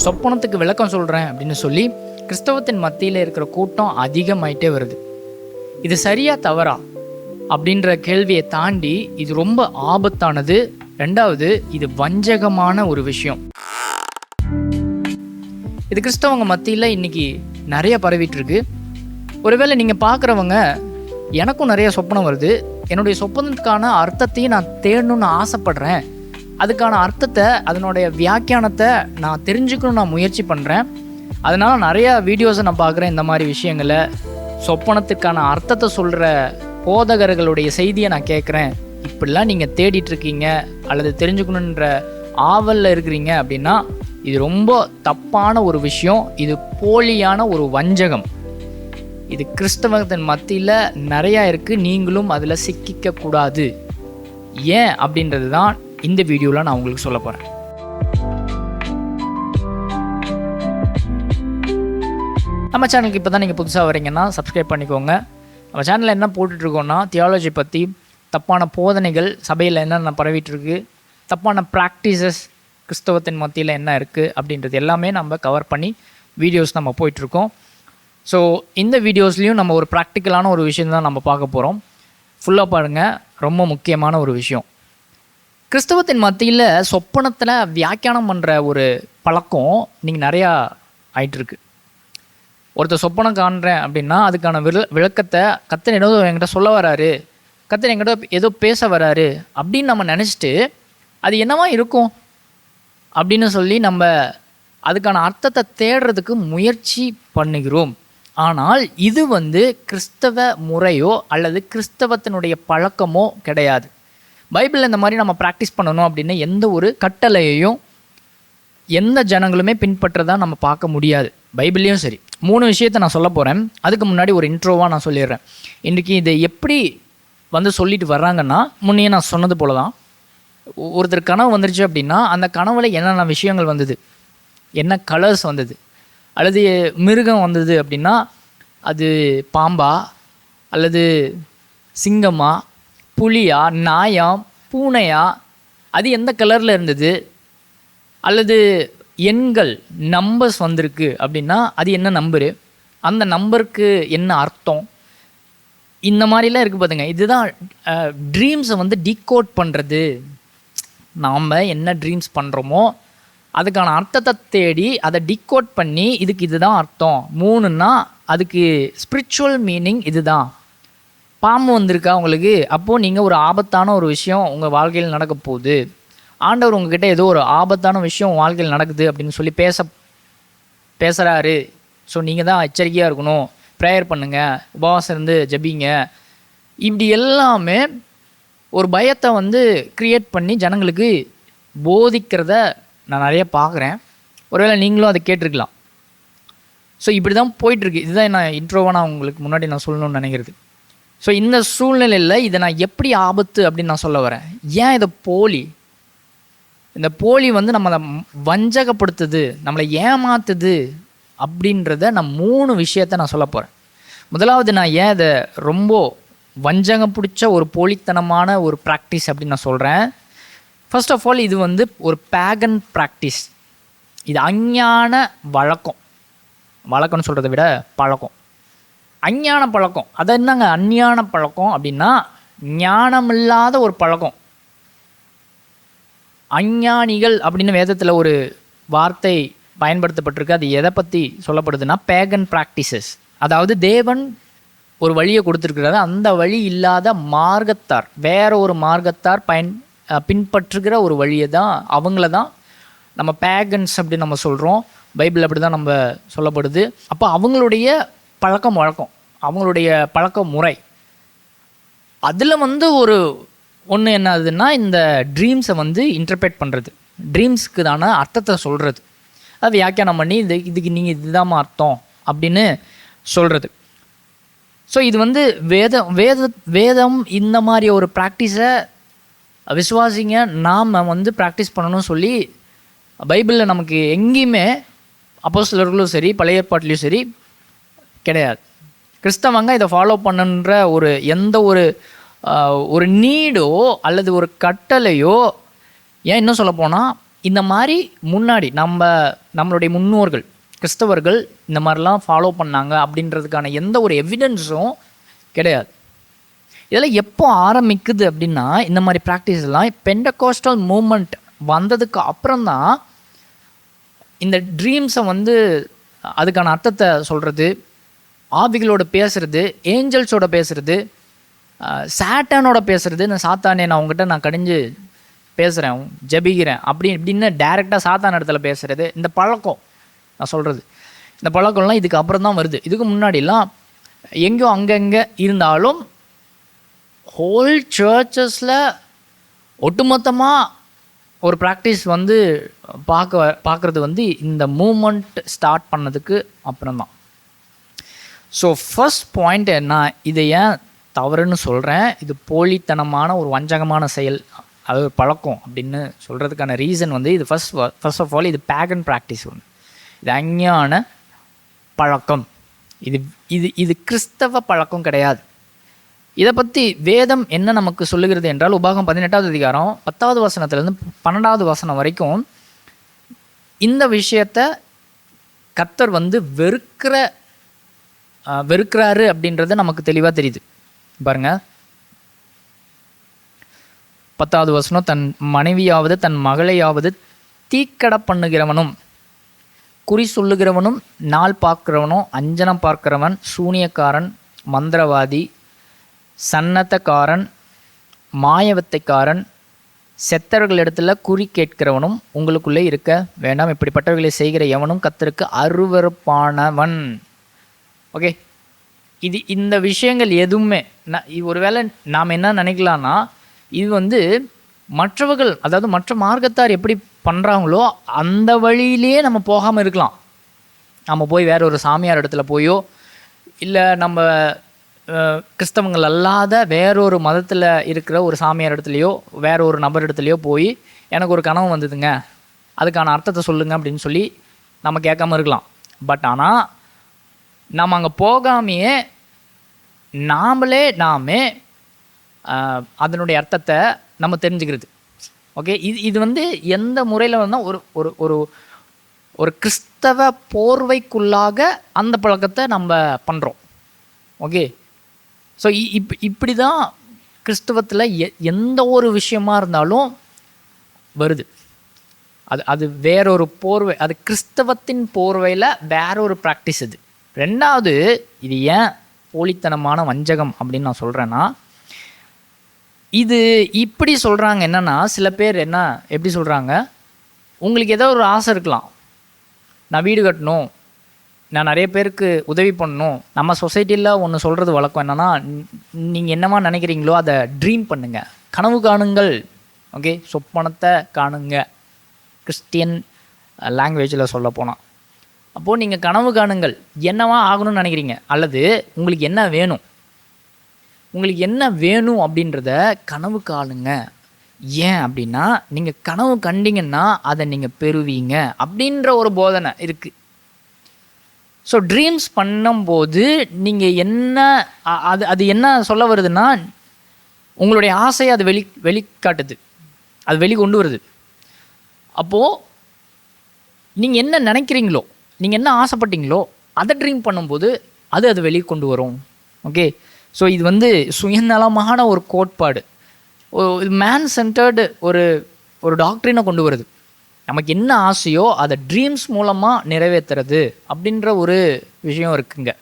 சொப்பனத்துக்கு விளக்கம் சொல்கிறேன் அப்படின்னு சொல்லி கிறிஸ்தவத்தின் மத்தியில் இருக்கிற கூட்டம் அதிகமாயிட்டே வருது. இது சரியா தவறா அப்படின்ற கேள்வியை தாண்டி இது ரொம்ப ஆபத்தானது. ரெண்டாவது, இது வஞ்சகமான ஒரு விஷயம். இது கிறிஸ்தவங்க மத்தியில் இன்னைக்கு நிறைய பரவிட்டு இருக்கு. ஒருவேளை நீங்கள் பார்க்குறவங்க, எனக்கும் நிறைய சொப்பனம் வருது, என்னுடைய சொப்பனத்துக்கான அர்த்தத்தையும் நான் தேடணும்னு ஆசைப்படுறேன், அதுக்கான அர்த்தத்தை அதனுடைய வியாக்கியானத்தை நான் தெரிஞ்சுக்கணும்னு நான் முயற்சி பண்ணுறேன், அதனால் நிறையா வீடியோஸை நான் பார்க்குறேன். இந்த மாதிரி விஷயங்களை சொப்பனத்துக்கான அர்த்தத்தை சொல்கிற போதகர்களுடைய செய்தியை நான் கேட்குறேன், இப்படிலாம் நீங்கள் தேடிட்டுருக்கீங்க அல்லது தெரிஞ்சுக்கணுன்ற ஆவலில் இருக்கிறீங்க அப்படின்னா இது ரொம்ப தப்பான ஒரு விஷயம். இது போலியான ஒரு வஞ்சகம். இது கிறிஸ்தவத்தின் மத்தியில் நிறையா இருக்குது. நீங்களும் அதில் சிக்கிக்கக்கூடாது. ஏன் அப்படின்றது தான் இந்த வீடியோவில் நான் உங்களுக்கு சொல்ல போகிறேன். நம்ம சேனலுக்கு இப்போ தான் நீங்கள் புதுசாக வரீங்கன்னா சப்ஸ்கிரைப் பண்ணிக்கோங்க. நம்ம சேனலில் என்ன போட்டுட்ருக்கோன்னா, தியாலஜி பற்றி தப்பான போதனைகள் சபையில் என்னென்ன பரவிட்டுருக்கு, தப்பான ப்ராக்டிசஸ் கிறிஸ்தவத்தின் மத்தியில் என்ன இருக்குது அப்படின்றது எல்லாமே நம்ம கவர் பண்ணி வீடியோஸ் நம்ம போயிட்டுருக்கோம். ஸோ இந்த வீடியோஸ்லேயும் நம்ம ஒரு ப்ராக்டிக்கலான ஒரு விஷயம் தான் நம்ம பார்க்க போகிறோம். ஃபுல்லாக பாருங்கள், ரொம்ப முக்கியமான ஒரு விஷயம். கிறிஸ்தவத்தின் மத்தியில் சொப்பனத்தில் வியாக்கியானம் பண்ணுற ஒரு பழக்கம் நீங்கள் நிறையா ஆயிட்டுருக்கு. ஒருத்தர் சொப்பனம் காண்றேன் அப்படின்னா அதுக்கான விளக்கத்தை கர்த்தர் ஏதோ என்கிட்ட சொல்ல வராரு, கர்த்தர் என்கிட்ட ஏதோ பேச வராரு அப்படின்னு நம்ம நினச்சிட்டு அது என்னவா இருக்கும் அப்படின்னு சொல்லி நம்ம அதுக்கான அர்த்தத்தை தேடுறதுக்கு முயற்சி பண்ணுகிறோம். ஆனால் இது கிறிஸ்தவ முறையோ அல்லது கிறிஸ்தவத்தினுடைய பழக்கமோ கிடையாது. பைபிளில் இந்த மாதிரி நம்ம ப்ராக்டிஸ் பண்ணணும் அப்படின்னு எந்த ஒரு கட்டளையையும் எந்த ஜனங்களுமே பின்பற்றதா நம்ம பார்க்க முடியாது. பைபிள்லேயும் சரி. 3 விஷயத்தை நான் சொல்ல போகிறேன். அதுக்கு முன்னாடி ஒரு இன்ட்ரோவாக நான் சொல்லிடுறேன். இன்றைக்கி இதை எப்படி சொல்லிட்டு வர்றாங்கன்னா, முன்னையே நான் சொன்னது போல தான், ஒருத்தர் கனவு வந்துருச்சு அப்படின்னா அந்த கனவில் என்னென்ன விஷயங்கள் வந்தது, என்ன கலர்ஸ் வந்தது, அல்லது மிருகம் வந்தது அப்படின்னா அது பாம்பா அல்லது சிங்கமா, புலியா, நாயா, பூனையா, அது எந்த கலரில் இருந்தது, அல்லது எண்கள் நம்பர்ஸ் வந்திருக்கு அப்படின்னா அது என்ன நம்பரு, அந்த நம்பருக்கு என்ன அர்த்தம், இந்த மாதிரிலாம் இருக்குது பார்த்துங்க. இதுதான் ட்ரீம்ஸை டீகோட் பண்ணுறது. நாம் என்ன ட்ரீம்ஸ் பண்ணுறோமோ அதுக்கான அர்த்தத்தை தேடி அதை டீகோட் பண்ணி இதுக்கு இதுதான் அர்த்தம். 3ன்னா அதுக்கு ஸ்பிரிச்சுவல் மீனிங் இதுதான். பாம்பு வந்திருக்கா உங்களுக்கு, அப்போது நீங்கள் ஒரு ஆபத்தான ஒரு விஷயம் உங்கள் வாழ்க்கையில் நடக்க போகுது, ஆண்டவர் உங்ககிட்ட ஏதோ ஒரு ஆபத்தான விஷயம் உங்கள் வாழ்க்கையில் நடக்குது அப்படின்னு சொல்லி பேசுகிறாரு. ஸோ நீங்கள் தான் எச்சரிக்கையாக இருக்கணும், ப்ரேயர் பண்ணுங்கள், உபவாசம் இருந்து ஜெபிங்க. இப்படி எல்லாமே ஒரு பயத்தை க்ரியேட் பண்ணி ஜனங்களுக்கு போதிக்கிறத நான் நிறைய பார்க்குறேன். ஒருவேளை நீங்களும் அதை கேட்டிருக்கலாம். ஸோ இப்படி தான் போயிட்டுருக்கு. இதுதான் நான் இன்ட்ரோவாக நான் உங்களுக்கு முன்னாடி நான் சொல்லணும்னு நினைக்கிறது. ஸோ இந்த சூழ்நிலையில் இதை நான் எப்படி ஆபத்து அப்படின்னு நான் சொல்ல வரேன். ஏன் இதை போலி, இந்த போலி நம்மளை வஞ்சகப்படுத்துது, நம்மளை ஏமாத்துது அப்படின்றத நான் 3 விஷயத்தை நான் சொல்ல போகிறேன். முதலாவது, நான் ஏன் இதை ரொம்ப வஞ்சகம் பிடிச்ச ஒரு போலித்தனமான ஒரு ப்ராக்டிஸ் அப்படின்னு நான் சொல்கிறேன். ஃபர்ஸ்ட் ஆஃப் ஆல், இது ஒரு பேகன் ப்ராக்டிஸ். இது அஞ்ஞான வழக்கம்னு சொல்கிறத விட பழக்கம், அஞ்ஞான பழக்கம். அது என்னங்க அஞ்ஞான பழக்கம் அப்படின்னா, ஞானமில்லாத ஒரு பழக்கம். அஞ்ஞானிகள் அப்படின்னு வேதத்தில் ஒரு வார்த்தை பயன்படுத்தப்பட்டிருக்கு. அது எதை பற்றி சொல்லப்படுதுன்னா, பேகன் ப்ராக்டிசஸ். அதாவது தேவன் ஒரு வழியை கொடுத்துருக்கிறாரு, அந்த வழி இல்லாத மார்க்கத்தார், வேற ஒரு மார்க்கத்தார் பின்பற்றுகிற ஒரு வழியை தான், அவங்கள தான் நம்ம பேகன்ஸ் அப்படின்னு நம்ம சொல்கிறோம். பைபிள் அப்படி தான் நம்ம சொல்லப்படுது. அப்போ அவங்களுடைய பழக்கம் வழக்கம், அவங்களுடைய பழக்க முறை, அதில் ஒன்று என்ன ஆகுதுன்னா, இந்த ட்ரீம்ஸை இன்டர்பிரேட் பண்ணுறது, ட்ரீம்ஸ்க்கு தானே அர்த்தத்தை சொல்கிறது, அதை வியாக்கியானம் பண்ணி இதுக்கு நீங்கள் இதுதான் அர்த்தம் அப்படின்னு சொல்கிறது. ஸோ இது வேதம் இந்த மாதிரி ஒரு ப்ராக்டிஸை விசுவாசிங்க நாம் ப்ராக்டிஸ் பண்ணணும்னு சொல்லி பைபிளில் நமக்கு எங்கேயுமே அப்போஸ்தலர்களும் சரி பழைய ஏற்பாட்டிலையும் சரி கிடையாது. கிறிஸ்தவங்க இதை ஃபாலோ பண்ணுன்ற எந்த ஒரு நீடோ அல்லது ஒரு கட்டளையோ, ஏன் இன்னும் சொல்லப்போனால் இந்த மாதிரி முன்னாடி நம்மளுடைய முன்னோர்கள் கிறிஸ்தவர்கள் இந்த மாதிரிலாம் ஃபாலோ பண்ணாங்க அப்படின்றதுக்கான எந்த ஒரு எவிடன்ஸும் கிடையாது. இதெல்லாம் எப்போ ஆரம்பிக்குது அப்படின்னா, இந்த மாதிரி ப்ராக்டிஸ்லாம் பெண்டகோஸ்டல் மூமெண்ட் வந்ததுக்கு அப்புறம்தான் இந்த ட்ரீம்ஸை வந்து அதுக்கான அர்த்தத்தை சொல்கிறது, ஆவிகளோட பேசுகிறது, ஏஞ்சல்ஸோட பேசுகிறது, சாத்தானோட பேசுகிறது. இந்த சாத்தானே நான் உங்ககிட்ட கடிஞ்சு பேசுகிறேன், ஜபிக்கிறேன் இப்படின்னு டைரெக்டாக சாத்தான் இடத்துல பேசுகிறது, இந்த பழக்கம் நான் சொல்கிறது, இந்த பழக்கம்லாம் இதுக்கு அப்புறம் தான் வருது. இதுக்கு முன்னாடிலாம் எங்கேயோ அங்கங்கே இருந்தாலும் ஹோல் சர்ச்சஸில் ஒட்டுமொத்தமாக ஒரு ப்ராக்டிஸ் வந்து பார்க்குறது வந்து இந்த மூமெண்ட் ஸ்டார்ட் பண்ணதுக்கு அப்புறம்தான். ஸோ ஃபர்ஸ்ட் பாயிண்ட் என்ன, இதை ஏன் தவறுன்னு சொல்கிறேன், இது போலித்தனமான ஒரு வஞ்சகமான செயல், அது ஒரு பழக்கம் அப்படின்னு சொல்கிறதுக்கான ரீசன் வந்து இது ஃபர்ஸ்ட் ஆஃப் ஆல் இது பேகன் ப்ராக்டிஸ் ஒன்று, இது அஞ்ஞான பழக்கம், இது இது இது கிறிஸ்தவ பழக்கம் கிடையாது. இதை பற்றி வேதம் என்ன நமக்கு சொல்லுகிறது என்றால், உபாகம் 18வது அதிகாரம் 10வது வசனத்துலேருந்து 12வது வசனம் வரைக்கும் இந்த விஷயத்தை கர்த்தர் வந்து வெறுக்கிறாரு அப்படின்றது நமக்கு தெளிவாக தெரியுது. பாருங்க, 10வது வசனம், தன் மனைவியாவது தன் மகளையாவது தீக்கட பண்ணுகிறவனும், குறி சொல்லுகிறவனும், நாள் பார்க்கிறவனும், அஞ்சனம் பார்க்கிறவன், சூனியக்காரன், மந்திரவாதி, சன்னத்தக்காரன், மாயவத்தைக்காரன், செத்தவர்களிடத்துல குறி கேட்கிறவனும் உங்களுக்குள்ளே இருக்க வேண்டாம். இப்படிப்பட்டவர்களை செய்கிற எவனும் கர்த்தருக்கு அருவருப்பானவன். ஓகே, இந்த விஷயங்கள் எதுவுமே ஒருவேளை நாம் என்ன நினைக்கலான்னா, இது வந்து மற்றவர்கள், அதாவது மற்ற மார்க்கத்தார் எப்படி பண்ணுறாங்களோ அந்த வழியிலேயே நம்ம போகாமல் இருக்கலாம். நம்ம போய் வேற ஒரு சாமியார் இடத்துல போயோ, இல்லை நம்ம கிறிஸ்தவங்கள் அல்லாத வேறொரு மதத்தில் இருக்கிற ஒரு சாமியார் இடத்துலையோ வேற ஒரு நபர் இடத்துலையோ போய் எனக்கு ஒரு கனவு வந்ததுங்க, அதுக்கான அர்த்தத்தை சொல்லுங்கள் அப்படின்னு சொல்லி நம்ம கேட்காம இருக்கலாம். பட் ஆனால் நம்ம அங்கே போகாமையே நாமே அதனுடைய அர்த்தத்தை நம்ம தெரிஞ்சுக்கிறது. ஓகே, இது வந்து எந்த முறையில் வந்தால் ஒரு ஒரு ஒரு கிறிஸ்தவ போர்வைக்குள்ளாக அந்த பழக்கத்தை நம்ம பண்ணுறோம். ஓகே, ஸோ இப்படி தான் கிறிஸ்தவத்தில் எந்த ஒரு விஷயமா இருந்தாலும் வருது. அது வேறொரு போர்வை, அது கிறிஸ்தவத்தின் போர்வையில் வேறொரு ப்ராக்டிஸ். இது ரெண்டாவது, இது ஏன் போலித்தனமான வஞ்சகம் அப்படின்னு நான் சொல்கிறேன்னா, இது இப்படி சொல்கிறாங்க. என்னென்னா, சில பேர் எப்படி சொல்கிறாங்க, உங்களுக்கு ஏதோ ஒரு ஆசை இருக்கலாம், நான் வீடு கட்டணும், நான் நிறைய பேருக்கு உதவி பண்ணணும். நம்ம சொசைட்டியில் ஒன்று சொல்கிறது வழக்கம் என்னென்னா, நீங்கள் என்னவா நினைக்கிறீங்களோ அதை ட்ரீம் பண்ணுங்கள், கனவு காணுங்கள். ஓகே, சொப்பனத்தை காணுங்க, கிறிஸ்டியன் லாங்குவேஜில் சொல்ல போனால். அப்போது நீங்கள் கனவு காணுங்கள், என்னவா ஆகணும்னு நினைக்கிறீங்க, அல்லது உங்களுக்கு என்ன வேணும் அப்படின்றத கனவு காணுங்க. ஏன் அப்படின்னா, நீங்கள் கனவு கண்டிங்கன்னா அதை நீங்கள் பெறுவீங்க அப்படின்ற ஒரு போதனை இருக்குது. ஸோ ட்ரீம்ஸ் பண்ணும்போது நீங்கள் அது என்ன சொல்ல வருதுன்னா, உங்களுடைய ஆசையை அது வெளிக்காட்டுது, அது வெளிக்கொண்டு வருது. அப்போது நீங்கள் என்ன நினைக்கிறீங்களோ, நீங்கள் என்ன ஆசைப்பட்டீங்களோ அதை ட்ரீம் பண்ணும்போது அது வெளிக்கொண்டு வரும். ஓகே, ஸோ இது வந்து சுயநலமான ஒரு கோட்பாடு, மேன் சென்டர்டு ஒரு டாக்டரினை கொண்டு வருது. நமக்கு என்ன ஆசையோ அதை ட்ரீம்ஸ் மூலமாக நிறைவேற்றுறது அப்படின்ற ஒரு விஷயம் இருக்குங்க.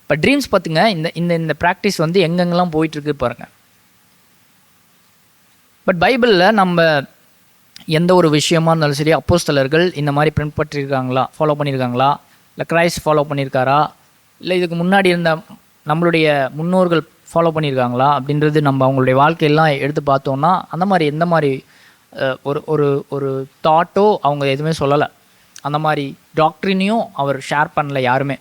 இப்போ ட்ரீம்ஸ் பார்த்துங்க, இந்த ப்ராக்டிஸ் வந்து எங்கெங்கெல்லாம் போயிட்டுருக்கு பாருங்கள். பட் பைபிளில் நம்ம எந்த ஒரு விஷயமா இருந்தாலும் சரி, அப்போஸ்தலர்கள் இந்த மாதிரி பின்பற்றிருக்காங்களா, ஃபாலோ பண்ணியிருக்காங்களா, இல்லை கிரைஸ்ட் ஃபாலோ பண்ணியிருக்காரா, இல்லை இதுக்கு முன்னாடி இருந்த நம்மளுடைய முன்னோர்கள் ஃபாலோ பண்ணியிருக்காங்களா அப்படின்றது நம்ம அவங்களுடைய வாழ்க்கையெல்லாம் எடுத்து பார்த்தோன்னா, அந்த மாதிரி எந்த மாதிரி ஒரு தாட்டோ அவங்க எதுவுமே சொல்லலை, அந்த மாதிரி டாக்டரினையும் அவர் ஷேர் பண்ணல யாருமே.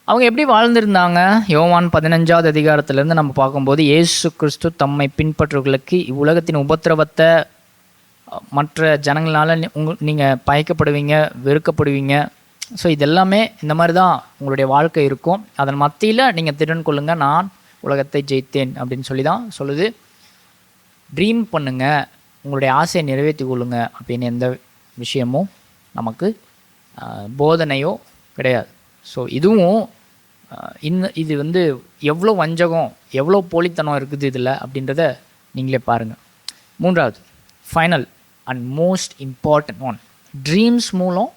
அவங்க எப்படி வாழ்ந்திருந்தாங்க? யோவான் 15வது அதிகாரத்திலேருந்து நம்ம பார்க்கும்போது, இயேசு கிறிஸ்து தம்மை பின்பற்றுவர்களுக்கு இவ்வுலகத்தின் உபத்திரவத்தை மற்ற ஜனங்களால் நீங்கள் பயக்கப்படுவீங்க, வெறுக்கப்படுவீங்க. ஸோ இதெல்லாமே இந்த மாதிரி தான் உங்களுடைய வாழ்க்கை இருக்கும். அதன் மத்தியில் நீங்கள் திறன் கொள்ளுங்கள், நான் உலகத்தை ஜெயித்தேன் அப்படின்னு சொல்லி தான் சொல்லுது. ட்ரீம் பண்ணுங்கள், உங்களுடைய ஆசையை நிறைவேற்றி கொள்ளுங்க அப்படின்னு எந்த விஷயமும் நமக்கு போதனையோ கிடையாது. ஸோ இதுவும் இது வந்து எவ்வளோ வஞ்சகம், எவ்வளோ போலித்தனம் இருக்குது இதில் அப்படின்றத நீங்களே பாருங்கள். மூன்றாவது, final and most important one, dreams மூலம்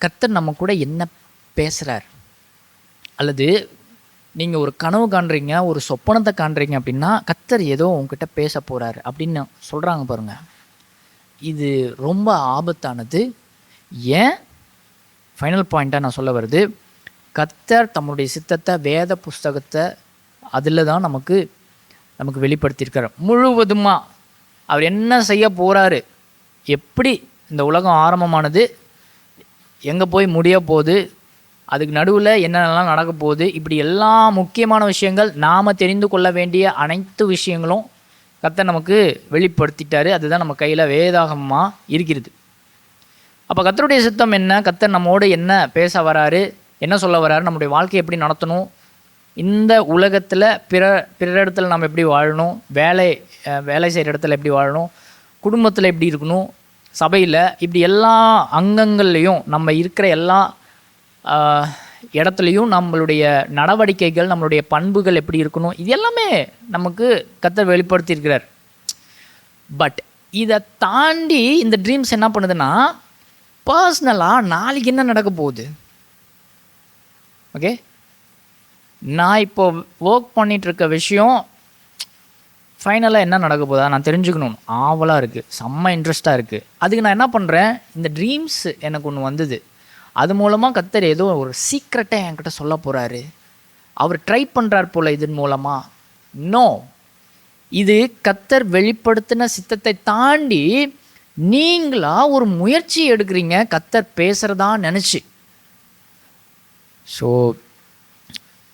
கர்த்தர் நம்ம கூட என்ன பேசுகிறார். அல்லது நீங்கள் ஒரு கனவு காண்றீங்க, ஒரு சொப்பனத்தை காண்றீங்க அப்படின்னா கர்த்தர் ஏதோ உங்ககிட்ட பேச போகிறாரு அப்படின்னு சொல்கிறாங்க பாருங்கள். இது ரொம்ப ஆபத்தானது. ஏன்? ஃபைனல் பாயிண்ட்டாக நான் சொல்ல வருது, கர்த்தர் தம்முடைய சித்தத்தை வேத புஸ்தகத்தை அதில் தான் நமக்கு வெளிப்படுத்தியிருக்கார் முழுவதுமாக. அவர் என்ன செய்ய போகிறாரு, எப்படி இந்த உலகம் ஆரம்பமானது, எங்கே போய் முடிய போகுது, அதுக்கு நடுவில் என்னென்னலாம் நடக்க போகுது, இப்படி எல்லா முக்கியமான விஷயங்கள் நாம் தெரிந்து கொள்ள வேண்டிய அனைத்து விஷயங்களும் கர்த்தர் நமக்கு வெளிப்படுத்திட்டாரு. அதுதான் நம்ம கையில் வேதாகமாக இருக்கிறது. அப்போ கர்த்தருடைய சித்தம் என்ன, கர்த்தர் நம்மோடு என்ன பேச வராரு, என்ன சொல்ல வராரு, நம்முடைய வாழ்க்கையை எப்படி நடத்தணும், இந்த உலகத்தில் பிற இடத்துல நம்ம எப்படி வாழணும், வேலை செய்கிற இடத்துல எப்படி வாழணும், குடும்பத்தில் எப்படி இருக்கணும், சபையில், இப்படி எல்லா அங்கங்கள்லேயும் நம்ம இருக்கிற எல்லா இடத்துலையும் நம்மளுடைய நடவடிக்கைகள், நம்மளுடைய பண்புகள் எப்படி இருக்கணும், இது எல்லாமே நமக்கு கர்த்தர் வெளிப்படுத்தியிருக்கிறார். பட் இதை தாண்டி இந்த ட்ரீம்ஸ் என்ன பண்ணுதுன்னா, பர்சனலாக நாளைக்கு என்ன நடக்க போகுது, ஓகே, நான் இப்போ ஒர்க் பண்ணிகிட்ருக்க விஷயம் ஃபைனலாக என்ன நடக்க போதா நான் தெரிஞ்சுக்கணும் ஆவலாக இருக்குது, செம்ம இன்ட்ரெஸ்ட்டாக இருக்குது. அதுக்கு நான் என்ன பண்ணுறேன், இந்த ட்ரீம்ஸ் எனக்கு ஒன்று வந்தது, அது மூலமாக கர்த்தர் ஏதோ ஒரு சீக்ரெட்டை என்கிட்ட சொல்ல போகிறாரு, அவர் ட்ரை பண்ணுறார் போல் இதன் மூலமாக. நோ, இது கர்த்தர் வெளிப்படுத்தின சித்தத்தை தாண்டி நீங்களாக ஒரு முயற்சி எடுக்கிறீங்க கர்த்தர் பேசுகிறதா நினச்சி. ஸோ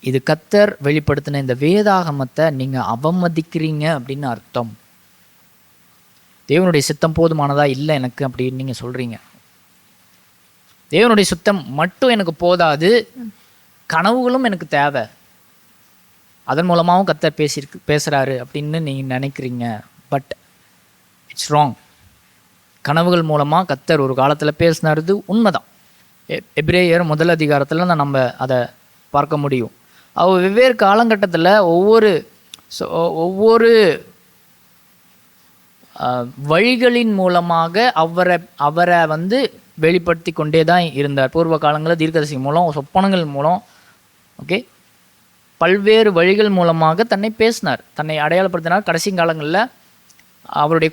இது கர்த்தர் வெளிப்படுத்தின இந்த வேதாகமத்தை நீங்கள் அவமதிக்கிறீங்க அப்படின்னு அர்த்தம். தேவனுடைய சித்தம் போதுமானதா இல்லை எனக்கு அப்படின்னு நீங்கள் சொல்கிறீங்க. தேவனுடைய சித்தம் மட்டும் எனக்கு போதாது, கனவுகளும் எனக்கு தேவை, அதன் மூலமாகவும் கர்த்தர் பேசுகிறாரு அப்படின்னு நீங்கள் நினைக்கிறீங்க. But it's wrong. கனவுகள் மூலமாக கர்த்தர் ஒரு காலத்தில் பேசினாரு, உண்மைதான். எபிரேயர் 1 அதிகாரத்தில் நம்ம அதை பார்க்க முடியும். அவர் வெவ்வேறு காலகட்டத்தில் ஒவ்வொரு வழிகளின் மூலமாக அவரை வந்து வெளிப்படுத்தி கொண்டே தான் இருந்தார். பூர்வ காலங்களில் தீர்க்கதரிசி மூலம், சொப்பனங்கள் மூலம், ஓகே, பல்வேறு வழிகள் மூலமாக தன்னை பேசினார், தன்னை அடையாளப்படுத்தினார். கடைசி காலங்களில் அவருடைய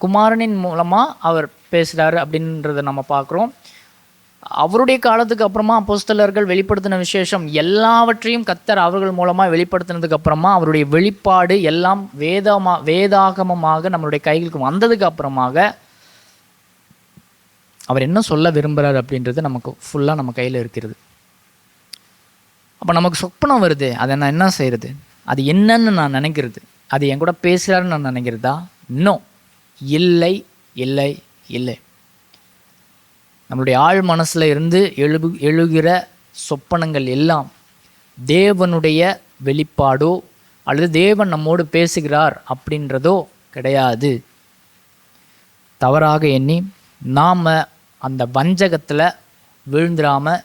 குமாரனின் மூலமாக அவர் பேசுகிறாரு அப்படின்றத நம்ம பார்க்குறோம். அவருடைய காலத்துக்கு அப்புறமா அப்போஸ்தலர்கள் வெளிப்படுத்தின விசேஷம் எல்லாவற்றையும் கர்த்தர் அவர்கள் மூலமாக வெளிப்படுத்தினதுக்கு அப்புறமா அவருடைய வெளிப்பாடு எல்லாம் வேதாகமமாக நம்மளுடைய கைகளுக்கு வந்ததுக்கு அப்புறமாக அவர் என்ன சொல்ல விரும்புகிறார் அப்படின்றது நமக்கு ஃபுல்லாக நம்ம கையில் இருக்கிறது. அப்போ நமக்கு சொப்பனம் வருது, அதை நான் என்ன செய்கிறது, அது என்னன்னு நான் நினைக்கிறது, அது என் கூட பேசுகிறாருன்னு நான் நினைக்கிறதா? இன்னும் இல்லை இல்லை இல்லை. நம்மளுடைய ஆழ் மனசில் இருந்து எழுகிற சொப்பனங்கள் எல்லாம் தேவனுடைய வெளிப்பாடோ அல்லது தேவன் நம்மோடு பேசுகிறார் அப்படின்றதோ கிடையாது. தவறாக எண்ணி நாம் அந்த வஞ்சகத்தில் விழுந்துடாமல்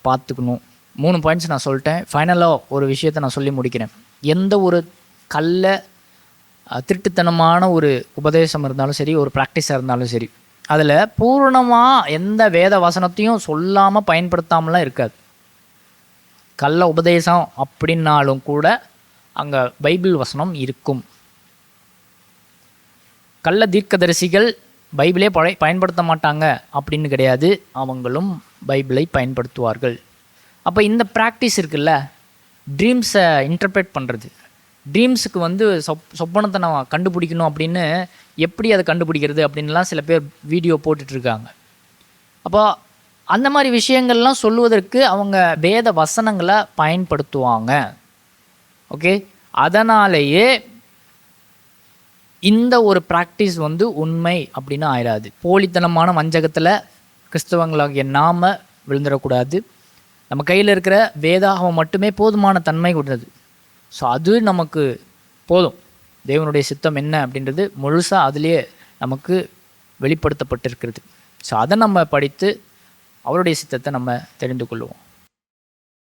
பார்த்துக்கணும். 3 பாயிண்ட்ஸ் நான் சொல்லிட்டேன். ஃபைனலாக ஒரு விஷயத்தை நான் சொல்லி முடிக்கிறேன். எந்த ஒரு திருட்டுத்தனமான ஒரு உபதேசம் இருந்தாலும் சரி, ஒரு ப்ராக்டிஸாக இருந்தாலும் சரி, அதில் பூரணமாக எந்த வேத வசனத்தையும் சொல்லாமல் பயன்படுத்தாமலாம் இருக்காது. கள்ள உபதேசம் அப்படின்னாலும் கூட அங்கே பைபிள் வசனம் இருக்கும். கள்ள தீர்க்கதரிசிகள் பைபிளே பயன்படுத்த மாட்டாங்க அப்படின்னு கிடையாது, அவங்களும் பைபிளை பயன்படுத்துவார்கள். அப்போ இந்த ப்ராக்டிஸ் இருக்குல்ல, ட்ரீம்ஸை இன்டர்பிரேட் பண்ணுறது, ட்ரீம்ஸுக்கு வந்து சொப்பனத்தை நான் கண்டுபிடிக்கணும் அப்படின்னு எப்படி அதை கண்டுபிடிக்கிறது அப்படின்லாம் சில பேர் வீடியோ போட்டுட்ருக்காங்க. அப்போ அந்த மாதிரி விஷயங்கள்லாம் சொல்லுவதற்கு அவங்க வேத வசனங்களை பயன்படுத்துவாங்க. ஓகே, அதனாலேயே இந்த ஒரு ப்ராக்டிஸ் வந்து உண்மை அப்படின்னு ஆயிடாது. போலித்தனமான வஞ்சகத்தில் கிறிஸ்தவங்களாகிய நாம் விழுந்துடக்கூடாது. நம்ம கையில் இருக்கிற வேதாகமம் மட்டுமே போதுமான தன்மை கொண்டது. ஸோ அது நமக்கு போதும். தேவனுடைய சித்தம் என்ன அப்படின்றது முழுசாக அதுலேயே நமக்கு வெளிப்படுத்தப்பட்டிருக்கிறது. ஸோ அதை நம்ம படித்து அவருடைய சித்தத்தை நம்ம தெரிந்து கொள்வோம்.